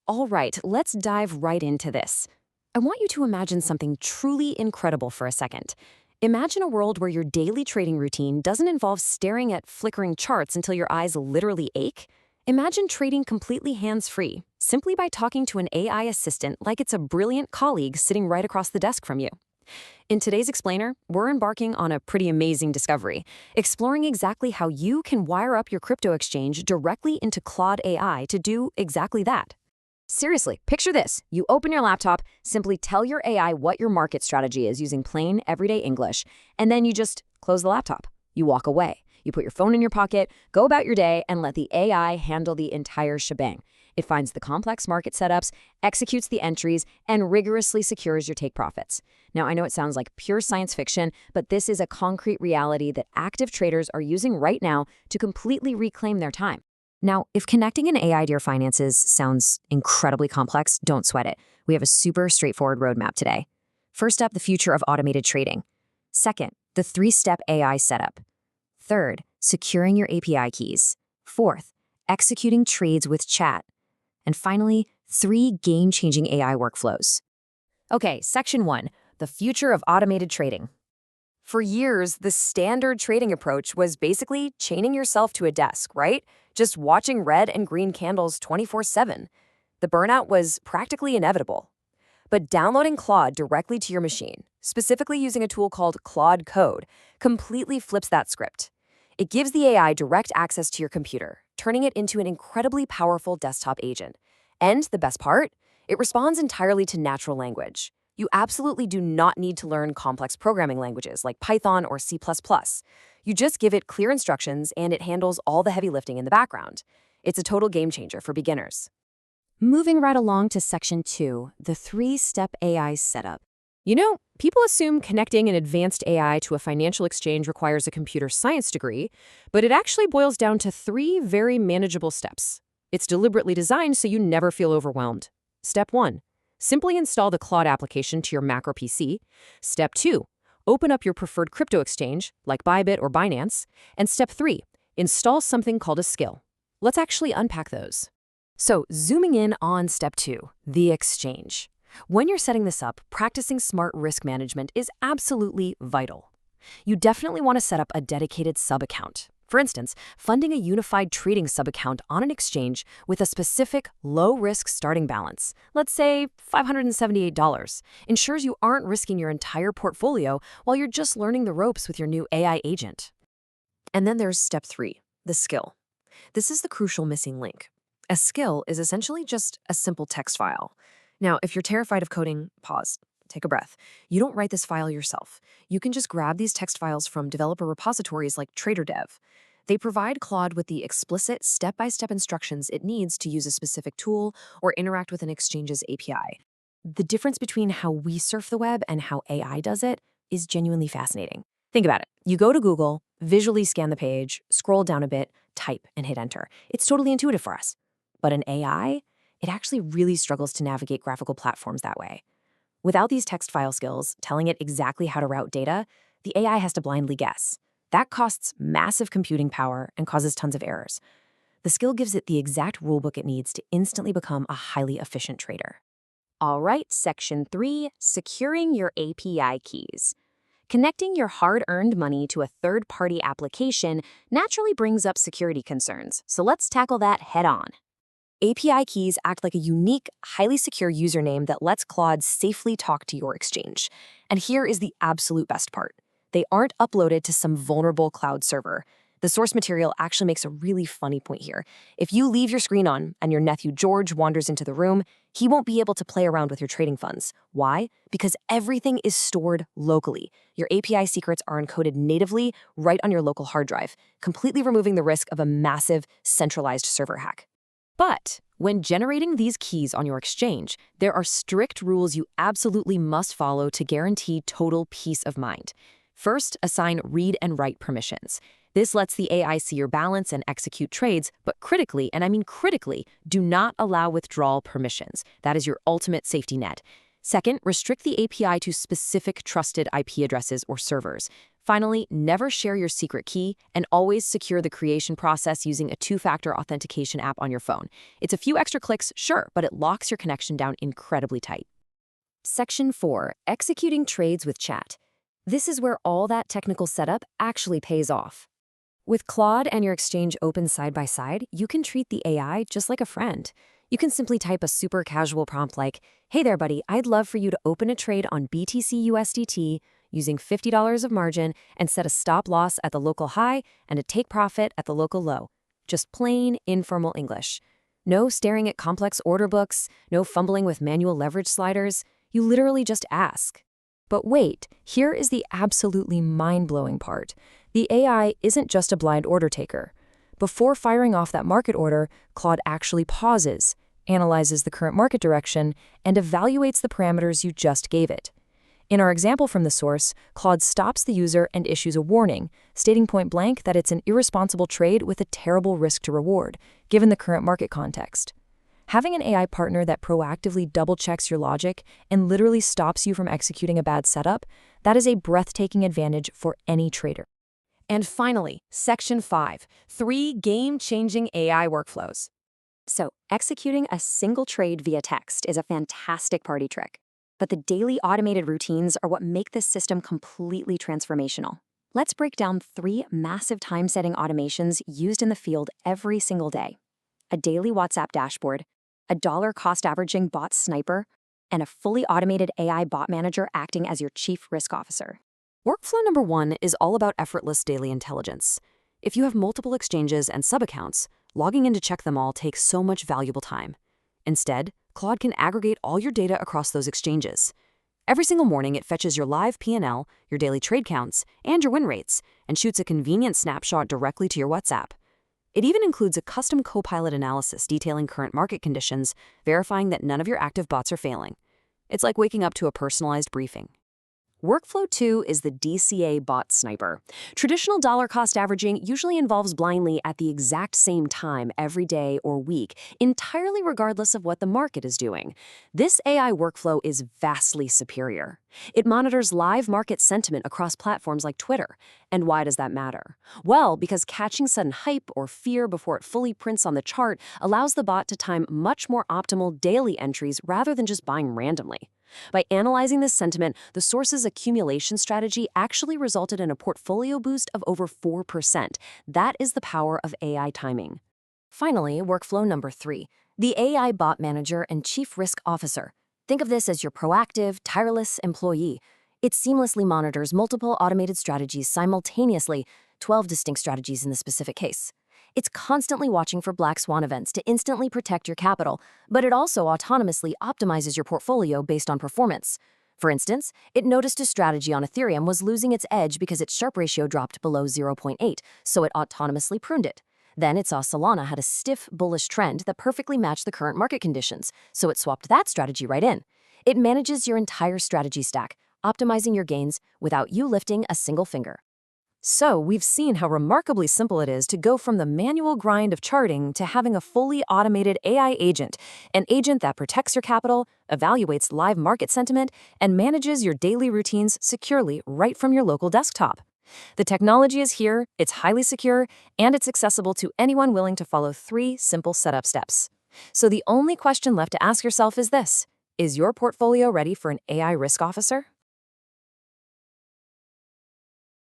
All right, let's dive right into this. I want you to imagine something truly incredible for a second. Imagine a world where your daily trading routine doesn't involve staring at flickering charts until your eyes literally ache. Imagine trading completely hands-free, simply by talking to an AI assistant like it's a brilliant colleague sitting right across the desk from you. In today's Explainer, we're embarking on a pretty amazing discovery, exploring exactly how you can wire up your crypto exchange directly into Claude AI to do exactly that. Seriously, picture this. You open your laptop, simply tell your AI what your market strategy is using plain, everyday English, and then you just close the laptop. You walk away. You put your phone in your pocket, go about your day, and let the AI handle the entire shebang. It finds the complex market setups, executes the entries, and rigorously secures your take profits. Now, I know it sounds like pure science fiction, but this is a concrete reality that active traders are using right now to completely reclaim their time. Now, if connecting an AI to your finances sounds incredibly complex, don't sweat it. We have a super straightforward roadmap today. First up, the future of automated trading. Second, the three-step AI setup. Third, securing your API keys. Fourth, executing trades with chat. And finally, 3 game-changing AI workflows. Okay, section 1, the future of automated trading. For years, the standard trading approach was basically chaining yourself to a desk, right? Just watching red and green candles 24/7. The burnout was practically inevitable. But downloading Claude directly to your machine, specifically using a tool called Claude Code, completely flips that script. It gives the AI direct access to your computer, turning it into an incredibly powerful desktop agent. And the best part? It responds entirely to natural language. You absolutely do not need to learn complex programming languages like Python or C++. You just give it clear instructions and it handles all the heavy lifting in the background. It's a total game changer for beginners. Moving right along to section 2, the 3-step AI setup. You know, people assume connecting an advanced AI to a financial exchange requires a computer science degree, but it actually boils down to 3 very manageable steps. It's deliberately designed so you never feel overwhelmed. Step 1. Simply install the Claude application to your Mac or PC. Step 2. Open up your preferred crypto exchange, like Bybit or Binance. And step 3. Install something called a skill. Let's actually unpack those. So, zooming in on step 2, the exchange. When you're setting this up, practicing smart risk management is absolutely vital. You definitely want to set up a dedicated sub-account. For instance, funding a unified trading sub-account on an exchange with a specific low-risk starting balance, let's say $578, ensures you aren't risking your entire portfolio while you're just learning the ropes with your new AI agent. And then there's step 3, the skill. This is the crucial missing link. A skill is essentially just a simple text file. Now, if you're terrified of coding, pause. Take a breath. You don't write this file yourself. You can just grab these text files from developer repositories like TraderDev. They provide Claude with the explicit step-by-step instructions it needs to use a specific tool or interact with an exchange's API. The difference between how we surf the web and how AI does it is genuinely fascinating. Think about it. You go to Google, visually scan the page, scroll down a bit, type, and hit enter. It's totally intuitive for us. But an AI, it actually really struggles to navigate graphical platforms that way. Without these text file skills, telling it exactly how to route data, the AI has to blindly guess. That costs massive computing power and causes tons of errors. The skill gives it the exact rulebook it needs to instantly become a highly efficient trader. All right, section 3, securing your API keys. Connecting your hard-earned money to a third-party application naturally brings up security concerns, so let's tackle that head-on. API keys act like a unique, highly secure username that lets Claude safely talk to your exchange. And here is the absolute best part. They aren't uploaded to some vulnerable cloud server. The source material actually makes a really funny point here. If you leave your screen on and your nephew George wanders into the room, he won't be able to play around with your trading funds. Why? Because everything is stored locally. Your API secrets are encoded natively right on your local hard drive, completely removing the risk of a massive, centralized server hack. But when generating these keys on your exchange, there are strict rules you absolutely must follow to guarantee total peace of mind. First, assign read and write permissions. This lets the AI see your balance and execute trades, but critically, and I mean critically, do not allow withdrawal permissions. That is your ultimate safety net. Second, restrict the API to specific trusted IP addresses or servers. Finally, never share your secret key and always secure the creation process using a two-factor authentication app on your phone. It's a few extra clicks, sure, but it locks your connection down incredibly tight. Section 4. Executing trades with chat. This is where all that technical setup actually pays off. With Claude and your exchange open side by side, you can treat the AI just like a friend. You can simply type a super casual prompt like, "Hey there, buddy, I'd love for you to open a trade on BTC USDT using $50 of margin and set a stop loss at the local high and a take profit at the local low." Just plain, informal English. No staring at complex order books, no fumbling with manual leverage sliders. You literally just ask. But wait, here is the absolutely mind-blowing part. The AI isn't just a blind order taker. Before firing off that market order, Claude actually pauses, analyzes the current market direction, and evaluates the parameters you just gave it. In our example from the source, Claude stops the user and issues a warning, stating point blank that it's an irresponsible trade with a terrible risk to reward, given the current market context. Having an AI partner that proactively double-checks your logic and literally stops you from executing a bad setup, that is a breathtaking advantage for any trader. And finally, Section 5, 3 game-changing AI workflows. So, executing a single trade via text is a fantastic party trick. But the daily automated routines are what make this system completely transformational. Let's break down 3 massive time-setting automations used in the field every single day. A daily WhatsApp dashboard, a dollar cost averaging bot sniper, and a fully automated AI bot manager acting as your chief risk officer. Workflow number 1 is all about effortless daily intelligence. If you have multiple exchanges and sub-accounts, logging in to check them all takes so much valuable time. Instead, Claude can aggregate all your data across those exchanges. Every single morning, it fetches your live P&L, your daily trade counts, and your win rates, and shoots a convenient snapshot directly to your WhatsApp. It even includes a custom Copilot analysis detailing current market conditions, verifying that none of your active bots are failing. It's like waking up to a personalized briefing. Workflow 2 is the DCA Bot Sniper. Traditional dollar cost averaging usually involves blindly at the exact same time every day or week, entirely regardless of what the market is doing. This AI workflow is vastly superior. It monitors live market sentiment across platforms like Twitter. And why does that matter? Well, because catching sudden hype or fear before it fully prints on the chart allows the bot to time much more optimal daily entries rather than just buying randomly. By analyzing this sentiment, the source's accumulation strategy actually resulted in a portfolio boost of over 4%. That is the power of AI timing. Finally, workflow number 3, the AI bot manager and chief risk officer. Think of this as your proactive, tireless employee. It seamlessly monitors multiple automated strategies simultaneously, 12 distinct strategies in the specific case. It's constantly watching for black swan events to instantly protect your capital, but it also autonomously optimizes your portfolio based on performance. For instance, it noticed a strategy on Ethereum was losing its edge because its Sharpe ratio dropped below 0.8, so it autonomously pruned it. Then it saw Solana had a stiff, bullish trend that perfectly matched the current market conditions, so it swapped that strategy right in. It manages your entire strategy stack, optimizing your gains without you lifting a single finger. So, we've seen how remarkably simple it is to go from the manual grind of charting to having a fully automated AI agent, an agent that protects your capital, evaluates live market sentiment, and manages your daily routines securely right from your local desktop. The technology is here, it's highly secure, and it's accessible to anyone willing to follow 3 simple setup steps. So the only question left to ask yourself is this: is your portfolio ready for an AI risk officer?